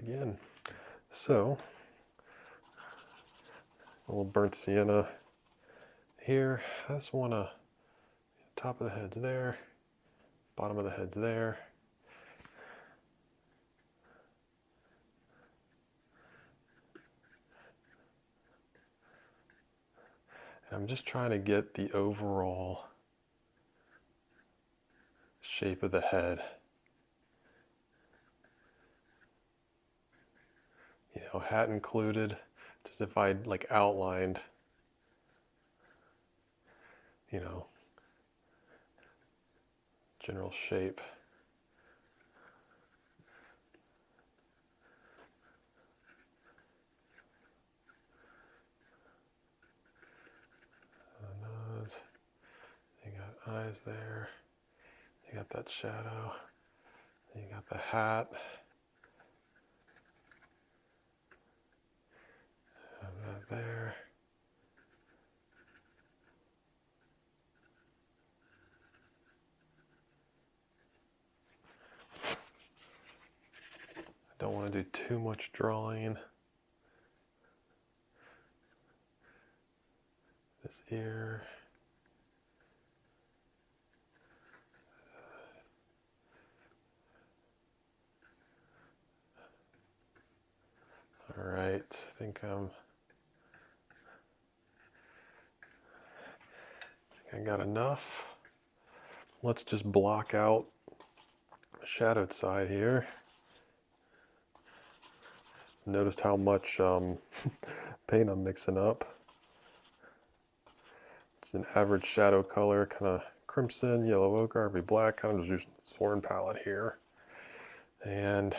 begin. So, a little burnt sienna here. I just want to, top of the head's there, bottom of the head's there. And I'm just trying to get the overall shape of the head. You know, hat included, just if I like outlined, you know, general shape. The nose, you got eyes there, you got that shadow, you got the hat. And that there. I don't want to do too much drawing. This ear. All right, I think I got enough. Let's just block out the shadowed side here. Noticed how much paint I'm mixing up. It's an average shadow color, kind of crimson, yellow ochre, ivory black, kind of just using the Soren palette here. And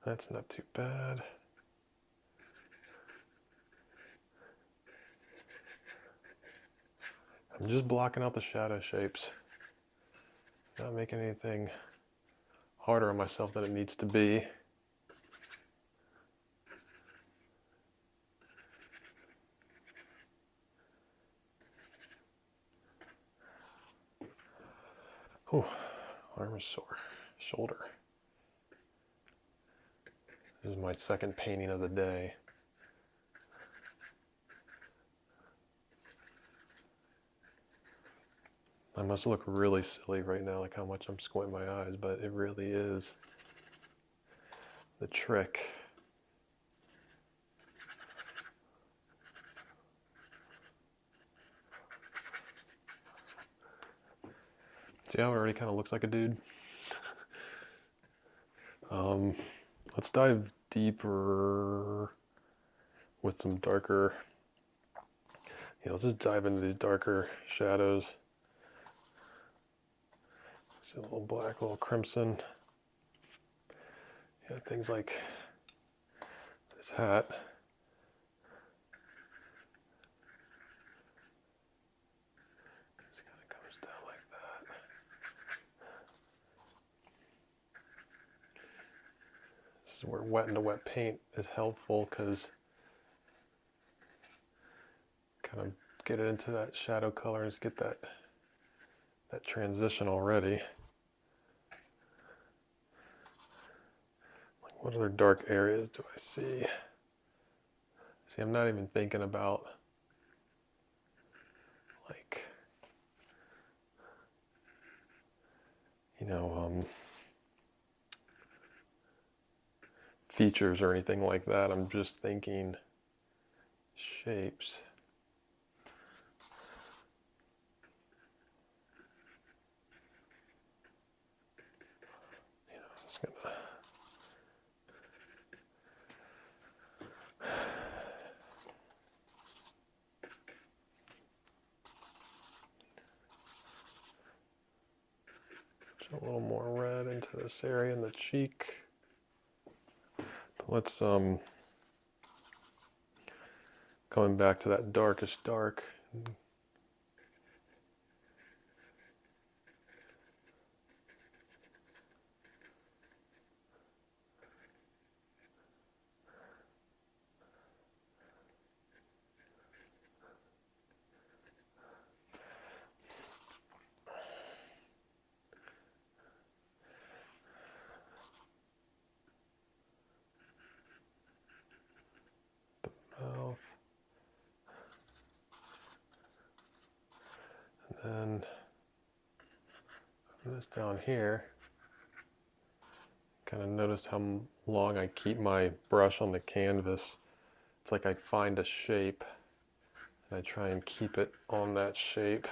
that's not too bad. I'm just blocking out the shadow shapes. Not making anything harder on myself than it needs to be. Oh, arm is sore. Shoulder. This is my second painting of the day. I must look really silly right now, like how much I'm squinting my eyes, but it really is the trick. See how it already kind of looks like a dude? Let's dive deeper with some darker, let's just dive into these darker shadows. See a little black, a little crimson. Yeah, things like this hat. Just kind of comes down like that. This is where wet into wet paint is helpful because kind of get it into that shadow colors, get that transition already. Like what other dark areas do I see? See, I'm not even thinking about like, features or anything like that. I'm just thinking shapes. I'm just gonna put a little more red into this area in the cheek. But let's going back to that darkest dark. this down here. Kind of notice how long I keep my brush on the canvas. It's like I find a shape and I try and keep it on that shape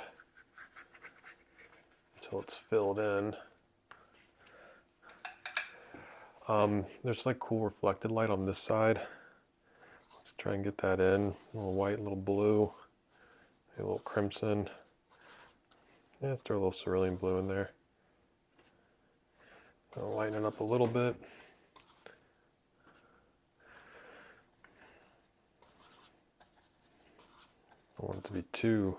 until it's filled in. There's like cool reflected light on this side. Let's try and get that in. A little white, a little blue, a little crimson. Yeah, let's throw a little cerulean blue in there. I'll lighten it up a little bit. I don't want it to be too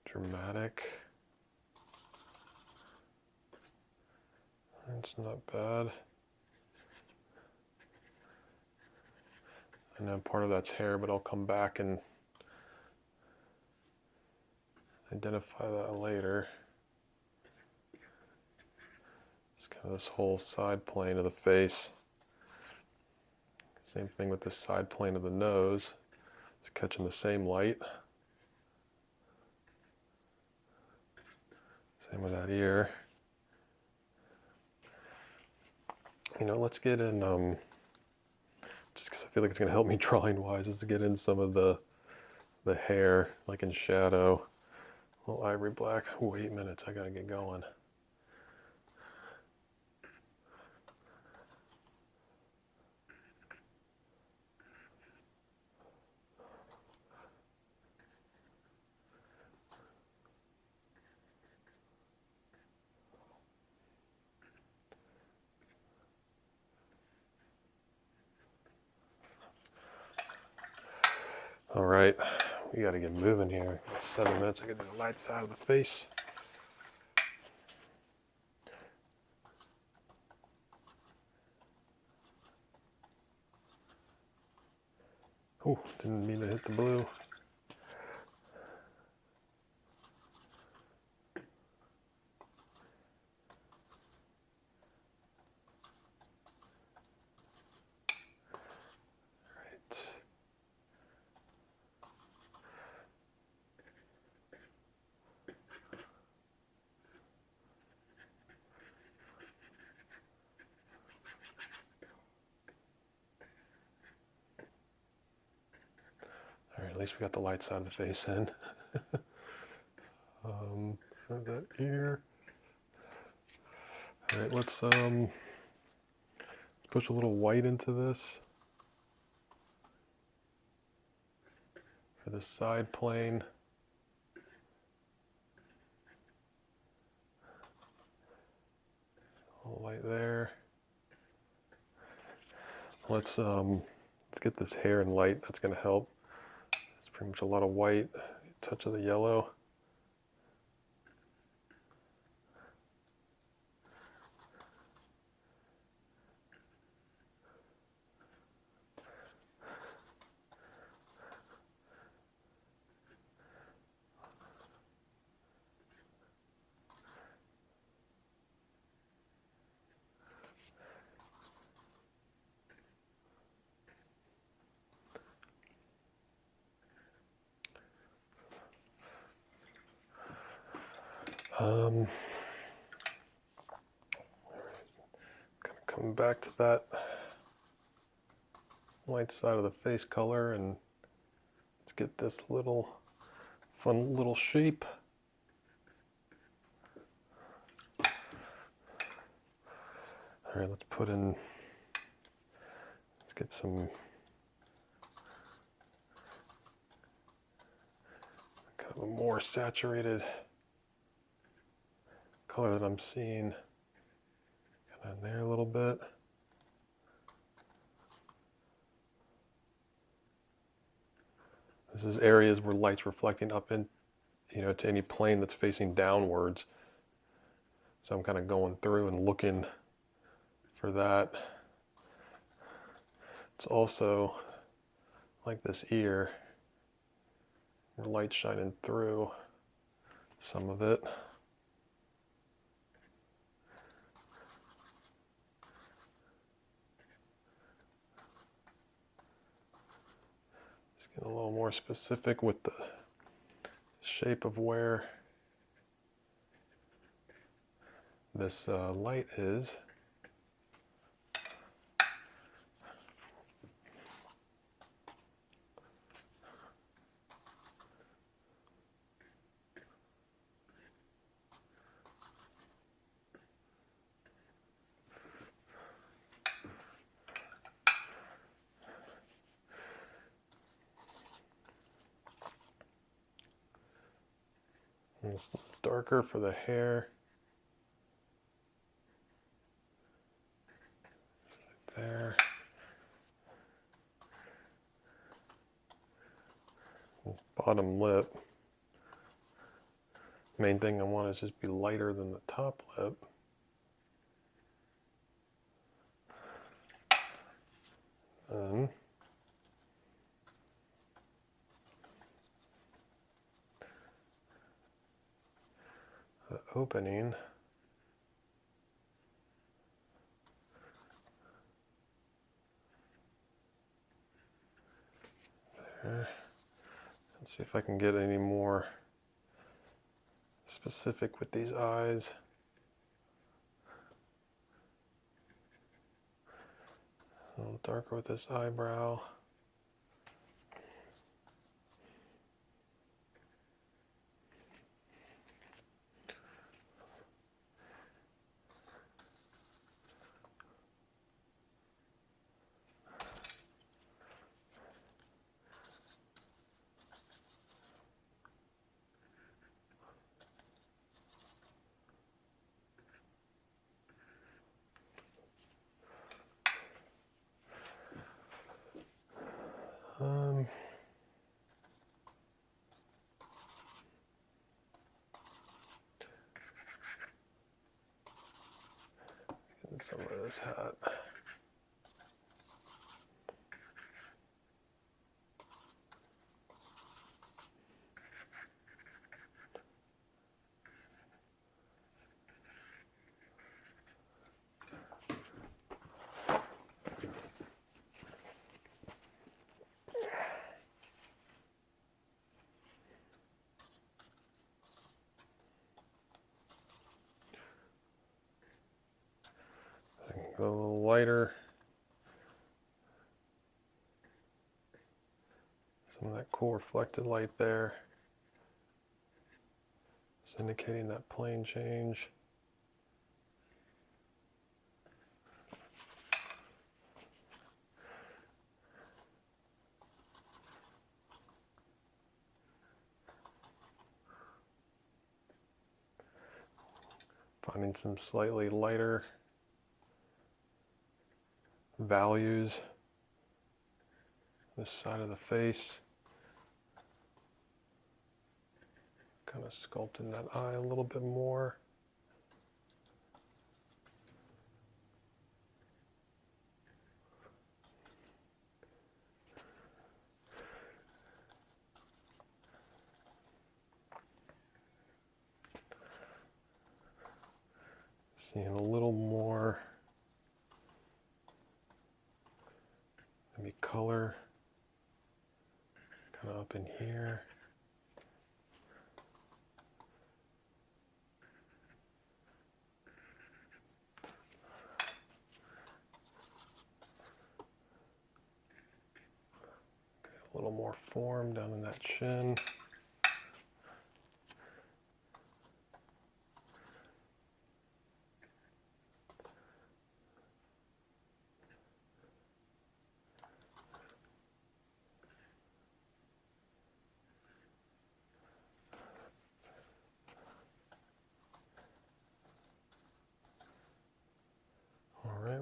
dramatic. It's not bad. I know part of that's hair, but I'll come back and identify that later. Just kind of this whole side plane of the face. Same thing with this side plane of the nose. It's catching the same light. Same with that ear. You know, let's get in, just because I feel like it's going to help me drawing wise, is to get in some of the hair, like in shadow. A little ivory black. Oh, 8 minutes, I got to get going. All right, we got to get moving here. 7 minutes, I got to do the light side of the face. Oh, didn't mean to hit the blue. All right, at least we got the light side of the face in. That ear. All right, let's push a little white into this for the side plane. A little light there. Let's get this hair and light. That's going to help. It's pretty much a lot of white, a touch of the yellow. Gonna come back to that light side of the face color and let's get this little fun little shape. All right, let's put in, let's get some kind of a more saturated color that I'm seeing kind of in there a little bit. This is areas where light's reflecting up in, to any plane that's facing downwards. So I'm kind of going through and looking for that. It's also like this ear, where light's shining through some of it. Just get a little more specific with the shape of where this light is. And it's darker for the hair. Right there. This bottom lip. Main thing I want is just be lighter than the top lip. Then the opening. There. Let's see if I can get any more specific with these eyes. A little darker with this eyebrow. Get some of this hat. Go a little lighter. Some of that cool reflected light there. It's indicating that plane change. Finding some slightly lighter values this side of the face, kind of sculpting that eye a little bit more. Seeing a little more maybe color kind of up in here. Okay, a little more form down in that chin.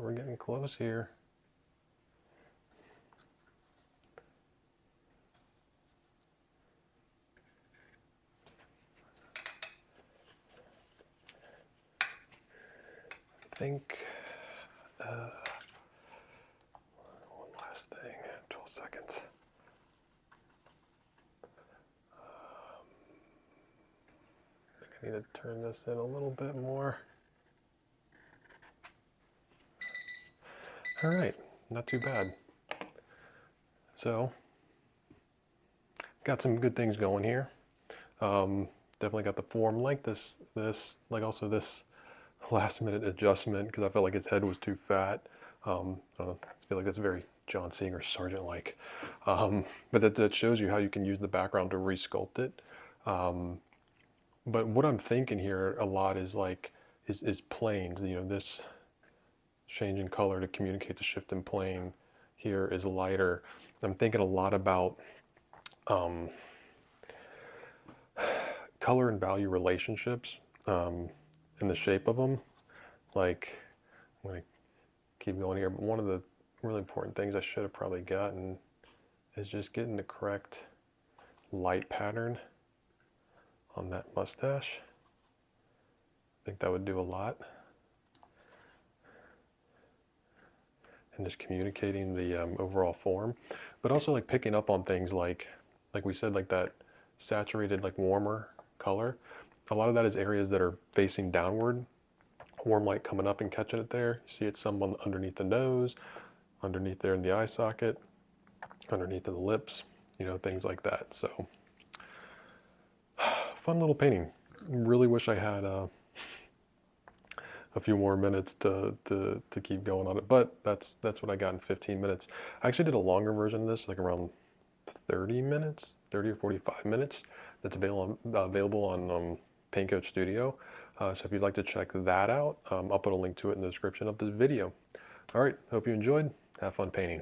We're getting close here. I think one last thing, 12 seconds. I think I need to turn this in a little bit more. All right, not too bad. So, got some good things going here. Definitely got the form like this, like also this last minute adjustment because I felt like his head was too fat. I feel like that's very John Singer Sargent-like. But that shows you how you can use the background to resculpt it. But what I'm thinking here a lot is like, is planes, you know, this change in color to communicate the shift in plane here is lighter. I'm thinking a lot about color and value relationships and the shape of them. Like, I'm going to keep going here, but one of the really important things I should have probably gotten is just getting the correct light pattern on that mustache. I think that would do a lot. And just communicating the overall form, but also like picking up on things like we said, like that saturated, like warmer color. A lot of that is areas that are facing downward, warm light coming up and catching it there. You see it some underneath the nose, underneath there in the eye socket, underneath the lips, you know, things like that. So fun little painting. Really wish I had a few more minutes to keep going on it, but that's what I got in 15 minutes. I actually did a longer version of this, like around 30 minutes, 30 or 45 minutes. That's available on Paint Coach Studio. So if you'd like to check that out, I'll put a link to it in the description of this video. All right, hope you enjoyed. Have fun painting.